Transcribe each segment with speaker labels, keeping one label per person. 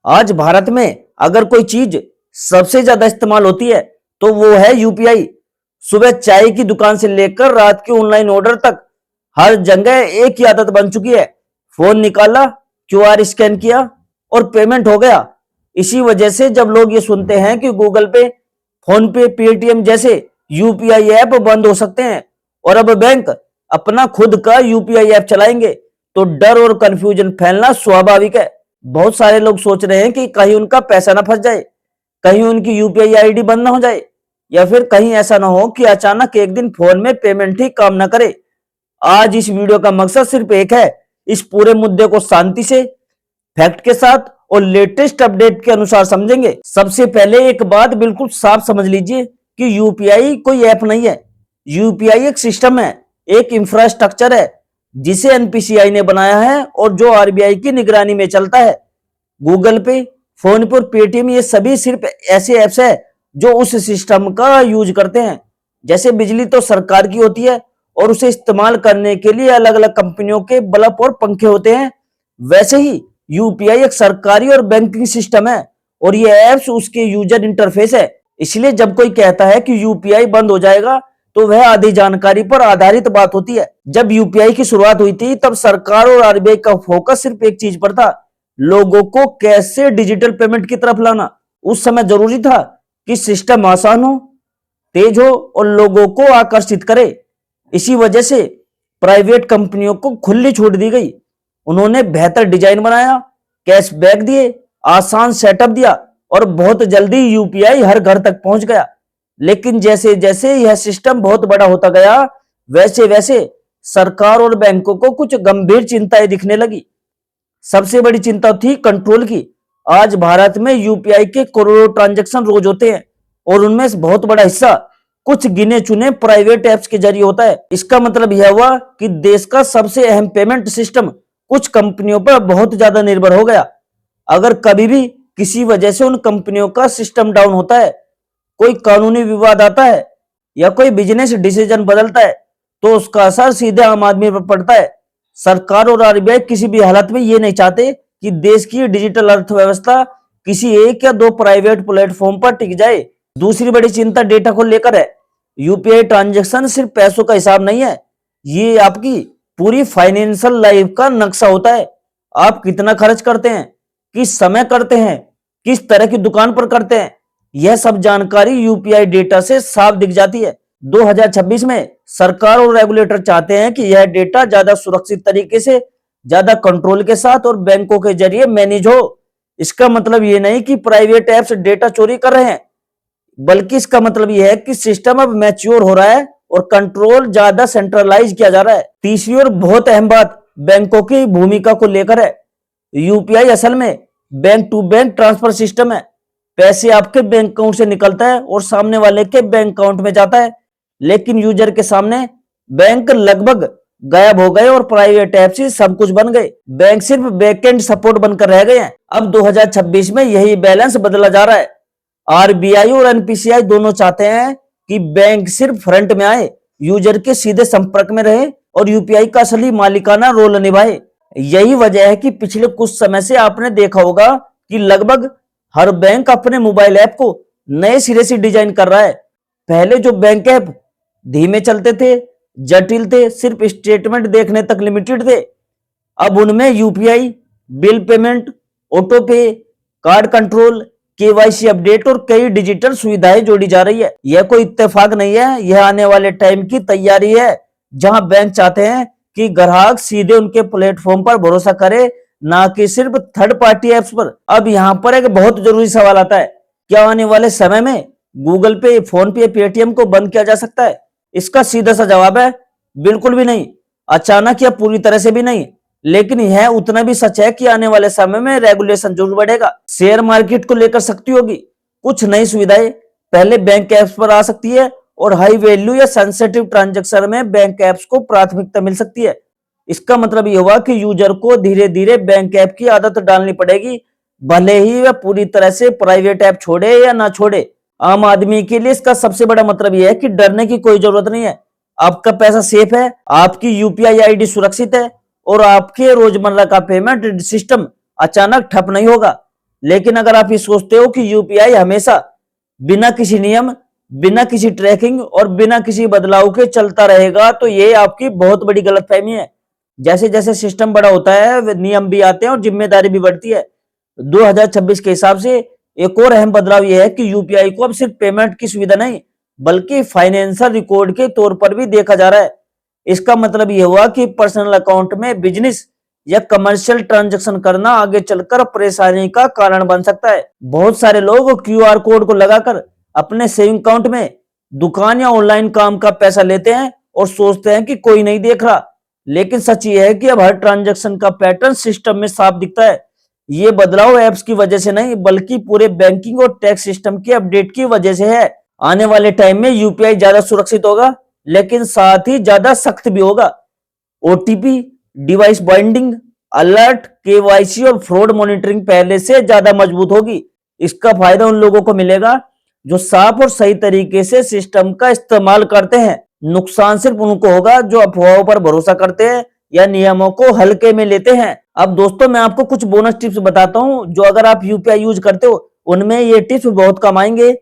Speaker 1: आज भारत में अगर कोई चीज सबसे ज्यादा इस्तेमाल होती है तो वो है यूपीआई। सुबह चाय की दुकान से लेकर रात के ऑनलाइन ऑर्डर तक हर जगह एक ही आदत बन चुकी है। फोन निकाला, क्यूआर स्कैन किया और पेमेंट हो गया। इसी वजह से जब लोग ये सुनते हैं कि गूगल पे, फोन पे, पेटीएम जैसे यूपीआई ऐप बंद हो सकते हैं और अब बैंक अपना खुद का यूपीआई ऐप चलाएंगे, तो डर और कंफ्यूजन फैलना स्वाभाविक है। बहुत सारे लोग सोच रहे हैं कि कहीं उनका पैसा ना फंस जाए, कहीं उनकी यूपीआई आईडी बंद ना हो जाए, या फिर कहीं ऐसा ना हो कि अचानक एक दिन फोन में पेमेंट ही काम ना करे। आज इस वीडियो का मकसद सिर्फ एक है, इस पूरे मुद्दे को शांति से, फैक्ट के साथ और लेटेस्ट अपडेट के अनुसार समझेंगे। सबसे पहले एक बात बिल्कुल साफ समझ लीजिए कि यूपीआई कोई ऐप नहीं है। यूपीआई एक सिस्टम है, एक इंफ्रास्ट्रक्चर है जिसे एनपीसीआई ने बनाया है और जो आरबीआई की निगरानी में चलता है। गूगल पे, फोन पे और पेटीएम ये सभी सिर्फ ऐसे ऐप्स है जो उस सिस्टम का यूज करते हैं। जैसे बिजली तो सरकार की होती है और उसे इस्तेमाल करने के लिए अलग अलग कंपनियों के बल्ब और पंखे होते हैं, वैसे ही यूपीआई एक सरकारी और बैंकिंग सिस्टम है और ये ऐप्स उसके यूजर इंटरफेस है। इसलिए जब कोई कहता है कि यूपीआई बंद हो जाएगा तो वह आधी जानकारी पर आधारित बात होती है। जब यूपीआई की शुरुआत हुई थी तब सरकार और आरबीआई का फोकस सिर्फ एक चीज पर था, लोगों को कैसे डिजिटल पेमेंट की तरफ लाना। उस समय जरूरी था कि सिस्टम आसान हो, तेज हो और लोगों को आकर्षित करे। इसी वजह से प्राइवेट कंपनियों को खुली छूट दी गई। उन्होंने बेहतर डिजाइन बनाया, कैशबैक दिए, आसान सेटअप दिया और बहुत जल्दी यूपीआई हर घर तक पहुंच गया। लेकिन जैसे जैसे यह सिस्टम बहुत बड़ा होता गया, वैसे वैसे सरकार और बैंकों को कुछ गंभीर चिंताएं दिखने लगी। सबसे बड़ी चिंता थी कंट्रोल की। आज भारत में यूपीआई के करोड़ों ट्रांजैक्शन रोज होते हैं और उनमें से बहुत बड़ा हिस्सा कुछ गिने चुने प्राइवेट ऐप्स के जरिए होता है। इसका मतलब यह हुआ कि देश का सबसे अहम पेमेंट सिस्टम कुछ कंपनियों पर बहुत ज्यादा निर्भर हो गया। अगर कभी भी किसी वजह से उन कंपनियों का सिस्टम डाउन होता है, कोई कानूनी विवाद आता है या कोई बिजनेस डिसीजन बदलता है, तो उसका असर सीधे आम आदमी पर पड़ता है। सरकार और आरबीआई किसी भी हालत में ये नहीं चाहते कि देश की डिजिटल अर्थव्यवस्था किसी एक या दो प्राइवेट प्लेटफॉर्म पर टिक जाए। दूसरी बड़ी चिंता डेटा को लेकर है। यूपीआई ट्रांजैक्शन सिर्फ पैसों का हिसाब नहीं है, ये आपकी पूरी फाइनेंशियल लाइफ का नक्शा होता है। आप कितना खर्च करते हैं, किस समय करते हैं, किस तरह की दुकान पर करते हैं, यह सब जानकारी यूपीआई डेटा से साफ दिख जाती है। 2026 में सरकार और रेगुलेटर चाहते हैं कि यह डेटा ज्यादा सुरक्षित तरीके से, ज्यादा कंट्रोल के साथ और बैंकों के जरिए मैनेज हो। इसका मतलब यह नहीं कि प्राइवेट ऐप्स डेटा चोरी कर रहे हैं, बल्कि इसका मतलब यह है कि सिस्टम अब मैच्योर हो रहा है और कंट्रोल ज्यादा सेंट्रलाइज किया जा रहा है। तीसरी और बहुत अहम बात बैंकों की भूमिका को लेकर है। यूपीआई असल में bank to bank transfer system है। पैसे आपके बैंक अकाउंट से निकलता है और सामने वाले के बैंक अकाउंट में जाता है, लेकिन यूजर के सामने बैंक लगभग गायब हो गए और प्राइवेट ऐप से सब कुछ बन गए। बैंक सिर्फ बैकएंड सपोर्ट बनकर रह गए हैं। अब 2026 में यही बैलेंस बदला जा रहा है। आरबीआई और एनपीसीआई दोनों चाहते हैं कि बैंक सिर्फ फ्रंट में आए, यूजर के सीधे संपर्क में रहे और यूपीआई का असली मालिकाना रोल निभाए। यही वजह है कि पिछले कुछ समय से आपने देखा होगा कि लगभग हर बैंक अपने मोबाइल ऐप को नए सिरे से डिजाइन कर रहा है। पहले जो बैंक ऐप धीमे चलते थे, जटिल थे, सिर्फ स्टेटमेंट देखने तक लिमिटेड थे, अब उनमें यूपीआई, बिल पेमेंट, ऑटो पे, कार्ड कंट्रोल, केवाईसी अपडेट और कई डिजिटल सुविधाएं जोड़ी जा रही है। यह कोई इत्तेफाक नहीं है, यह आने वाले टाइम की तैयारी है, जहां बैंक चाहते हैं कि ग्राहक सीधे उनके प्लेटफॉर्म पर भरोसा करे, ना कि सिर्फ थर्ड पार्टी एप्स पर। अब यहां पर एक बहुत जरूरी सवाल आता है, क्या आने वाले समय में गूगल पे, फोन पे, पेटीएम को बंद किया जा सकता है? इसका सीधा सा जवाब है बिल्कुल भी नहीं। अचानक या पूरी तरह से भी नहीं, लेकिन यह उतना भी सच है कि आने वाले समय में रेगुलेशन जरूर बढ़ेगा। शेयर मार्केट को लेकर सख्ती होगी, कुछ नई सुविधाएं पहले बैंक ऐप्स पर आ सकती है और हाई वैल्यू या सेंसिटिव ट्रांजैक्शन में बैंक ऐप्स को प्राथमिकता मिल सकती है। इसका मतलब यह हुआ कि यूजर को धीरे धीरे बैंक ऐप की आदत डालनी पड़ेगी, भले ही वह पूरी तरह से प्राइवेट ऐप छोड़े या ना छोड़े। आम आदमी के लिए इसका सबसे बड़ा मतलब यह है कि डरने की कोई जरूरत नहीं है। आपका पैसा सेफ है, आपकी यूपीआई आईडी सुरक्षित है और आपके रोजमर्रा का पेमेंट सिस्टम अचानक ठप नहीं होगा। लेकिन अगर आप ये सोचते हो कि यूपीआई हमेशा बिना किसी नियम, बिना किसी ट्रैकिंग और बिना किसी बदलाव के चलता रहेगा, तो ये आपकी बहुत बड़ी गलतफहमी है। जैसे जैसे सिस्टम बड़ा होता है, नियम भी आते हैं और जिम्मेदारी भी बढ़ती है। 2026 के हिसाब से एक और अहम बदलाव यह है कि यूपीआई को अब सिर्फ पेमेंट की सुविधा नहीं, बल्कि फाइनेंशियल रिकॉर्ड के तौर पर भी देखा जा रहा है। इसका मतलब यह हुआ कि पर्सनल अकाउंट में बिजनेस या कमर्शियल ट्रांजैक्शन करना आगे चलकर परेशानी का कारण बन सकता है। बहुत सारे लोग क्यूआर कोड को लगाकर अपने सेविंग अकाउंट में दुकान या ऑनलाइन काम का पैसा लेते हैं और सोचते हैं कि कोई नहीं देख रहा, लेकिन सच ये है कि अब हर ट्रांजैक्शन का पैटर्न सिस्टम में साफ दिखता है। ये बदलाव ऐप्स की वजह से नहीं, बल्कि पूरे बैंकिंग और टैक्स सिस्टम के अपडेट की वजह से है। आने वाले टाइम में यूपीआई ज्यादा सुरक्षित होगा, लेकिन साथ ही ज्यादा सख्त भी होगा। OTP, device binding, alert, KYC और फ्रॉड मॉनिटरिंग पहले से ज्यादा मजबूत होगी। इसका फायदा उन लोगों को मिलेगा जो साफ और सही तरीके से सिस्टम का इस्तेमाल करते हैं। नुकसान सिर्फ उनको होगा जो अफवाहों पर भरोसा करते हैं या नियमों को हल्के में लेते हैं। अब दोस्तों, मैं आपको कुछ बोनस टिप्स बताता हूं जो अगर आप यूपीआई यूज करते हो उनमें ये टिप्स बहुत काम आएंगे।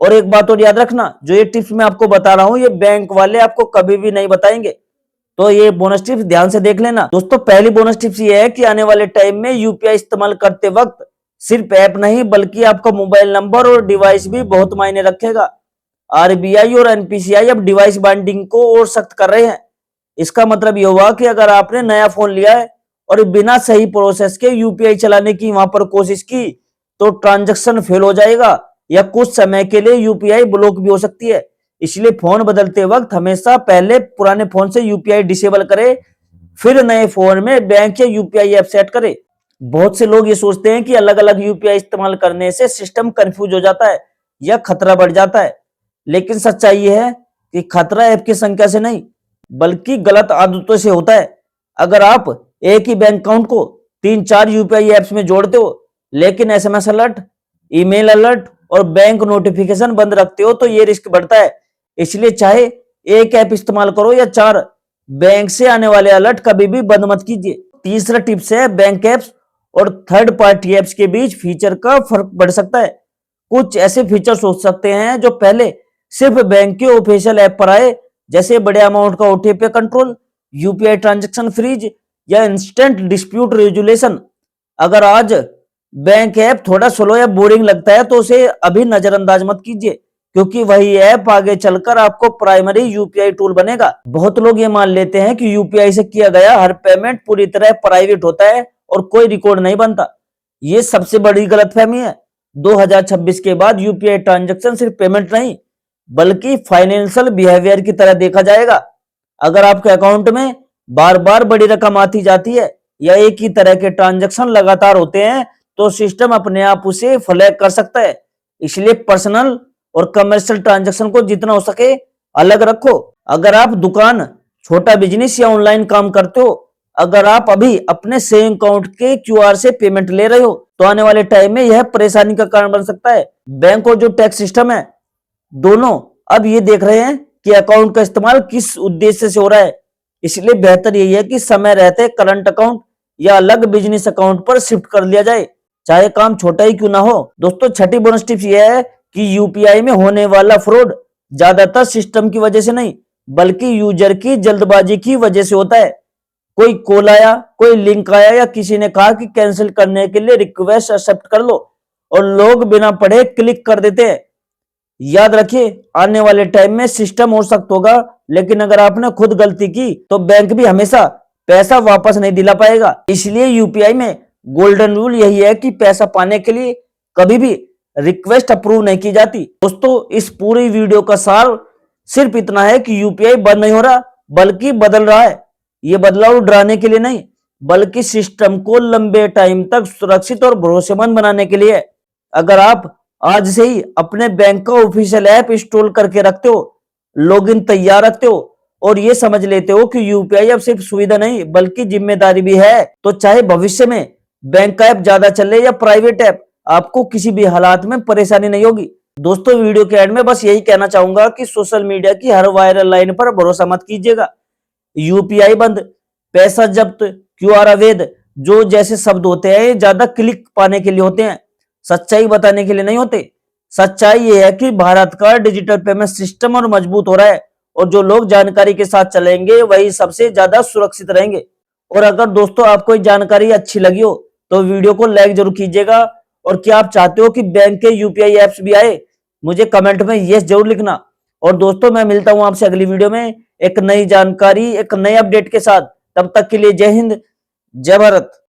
Speaker 1: और एक बात और याद रखना, जो ये टिप्स मैं आपको बता रहा हूं ये बैंक वाले आपको कभी भी नहीं बताएंगे, तो ये बोनस टिप्स ध्यान से देख लेना। दोस्तों, पहली बोनस टिप्स ये है कि आने वाले टाइम में यूपीआई इस्तेमाल करते वक्त सिर्फ ऐप नहीं, बल्कि आपका मोबाइल नंबर और डिवाइस भी बहुत मायने रखेगा। आरबीआई और एनपीसीआई अब डिवाइस बाइंडिंग को और सख्त कर रहे हैं। इसका मतलब यह हुआ कि अगर आपने नया फोन लिया है और बिना सही प्रोसेस के यूपीआई चलाने की वहां पर कोशिश की, तो ट्रांजैक्शन फेल हो जाएगा या कुछ समय के लिए यूपीआई ब्लॉक भी हो सकती है। इसलिए फोन बदलते वक्त हमेशा पहले पुराने फोन से यूपीआई डिसेबल करें, फिर नए फोन में बैंक या यूपीआई ऐप सेट करें। बहुत से लोग ये सोचते हैं कि अलग अलग यूपीआई इस्तेमाल करने से सिस्टम कंफ्यूज हो जाता है या खतरा बढ़ जाता है, लेकिन सच्चाई ये है कि खतरा ऐप की संख्या से नहीं, बल्कि गलत आदतों से होता है। अगर आप एक ही बैंक अकाउंट को 3-4 यूपीआई ऐप्स में जोड़ते हो, लेकिन एसएमएस अलर्ट, ईमेल अलर्ट और बैंक नोटिफिकेशन बंद रखते हो, तो ये रिस्क बढ़ता है। इसलिए चाहे एक ऐप इस्तेमाल करो या 4, बैंक से आने वाले अलर्ट कभी भी बंद मत कीजिए। तीसरा टिप्स है, बैंक ऐप्स और थर्ड पार्टी ऐप्स के बीच फीचर का फर्क बढ़ सकता है। कुछ ऐसे फीचर्स हो सकते हैं जो पहले सिर्फ बैंक के ऑफिशियल ऐप पर आए, जैसे बड़े अमाउंट का OTP control, UPI transaction freeze या इंस्टेंट डिस्प्यूट रेजुलेशन। अगर आज बैंक ऐप थोड़ा स्लो या बोरिंग लगता है तो उसे अभी नजरअंदाज मत कीजिए, क्योंकि वही ऐप आगे चलकर आपको प्राइमरी यूपीआई टूल बनेगा। बहुत लोग ये मान लेते हैं कि यूपीआई से किया गया हर पेमेंट पूरी तरह प्राइवेट होता है और कोई रिकॉर्ड नहीं बनता। ये सबसे बड़ी गलतफहमी है। 2026 के बाद यूपीआई ट्रांजैक्शन सिर्फ पेमेंट नहीं, बल्कि फाइनेंशियल बिहेवियर की तरह देखा जाएगा। अगर आपके अकाउंट में बार बार बड़ी रकम आती जाती है या एक ही तरह के ट्रांजैक्शन लगातार होते हैं, तो सिस्टम अपने आप उसे फ्लैग कर सकता है। इसलिए पर्सनल और कमर्शियल ट्रांजैक्शन को जितना हो सके अलग रखो। अगर आप दुकान, छोटा बिजनेस या ऑनलाइन काम करते हो, अगर आप अभी अपने सेविंग अकाउंट के क्यूआर से पेमेंट ले रहे हो, तो आने वाले टाइम में यह परेशानी का कारण बन सकता है। बैंक और जो टैक्स सिस्टम है, दोनों अब ये देख रहे हैं कि अकाउंट का इस्तेमाल किस उद्देश्य से हो रहा है। इसलिए बेहतर यही है कि समय रहते करंट अकाउंट या अलग बिजनेस अकाउंट पर शिफ्ट कर लिया जाए, चाहे काम छोटा ही क्यों ना हो। दोस्तों, छठी बोनस टिप्स यह है कि यूपीआई में होने वाला फ्रॉड ज्यादातर सिस्टम की वजह से नहीं, बल्कि यूजर की जल्दबाजी की वजह से होता है। कोई कॉल आया, कोई लिंक आया या किसी ने कहा कि कैंसिल करने के लिए रिक्वेस्ट एक्सेप्ट कर लो, और लोग बिना पढ़े क्लिक कर देते हैं। याद रखिए, आने वाले टाइम में सिस्टम और सख्त होगा, लेकिन अगर आपने खुद गलती की तो बैंक भी हमेशा पैसा वापस नहीं दिला पाएगा। इसलिए यूपीआई में गोल्डन रूल यही है कि पैसा पाने के लिए कभी भी रिक्वेस्ट अप्रूव नहीं की जाती। दोस्तों, इस पूरी वीडियो का सार सिर्फ इतना है कि यूपीआई बंद नहीं हो रहा, बल्कि बदल रहा है। ये बदलाव डराने के लिए नहीं, बल्कि सिस्टम को लंबे टाइम तक सुरक्षित और भरोसेमंद बनाने के लिए। अगर आप आज से ही अपने बैंक का ऑफिशियल ऐप इंस्टॉल करके रखते हो, लॉगिन तैयार रखते हो और ये समझ लेते हो कि यूपीआई अब सिर्फ सुविधा नहीं बल्कि जिम्मेदारी भी है, तो चाहे भविष्य में बैंक का ऐप ज्यादा चले या प्राइवेट ऐप, आपको किसी भी हालात में परेशानी नहीं होगी। दोस्तों, वीडियो के एंड में बस यही कहना चाहूंगा कि सोशल मीडिया की हर वायरल लाइन पर भरोसा मत कीजिएगा। यूपीआई बंद, पैसा जब्त, क्यूआर अवैध, जो जैसे शब्द होते हैं ज्यादा क्लिक पाने के लिए होते हैं, सच्चाई बताने के लिए नहीं होते। सच्चाई ये है कि भारत का डिजिटल पेमेंट सिस्टम और मजबूत हो रहा है, और जो लोग जानकारी के साथ चलेंगे वही सबसे ज्यादा सुरक्षित रहेंगे। और अगर दोस्तों आपको ये जानकारी अच्छी लगी हो तो वीडियो को लाइक जरूर कीजिएगा। और क्या आप चाहते हो कि बैंक के यूपीआई ऐप्स भी आए? मुझे कमेंट में यस जरूर लिखना। और दोस्तों मैं मिलता हूं आपसे अगली वीडियो में एक नई जानकारी, एक नए अपडेट के साथ। तब तक के लिए जय हिंद, जय भारत।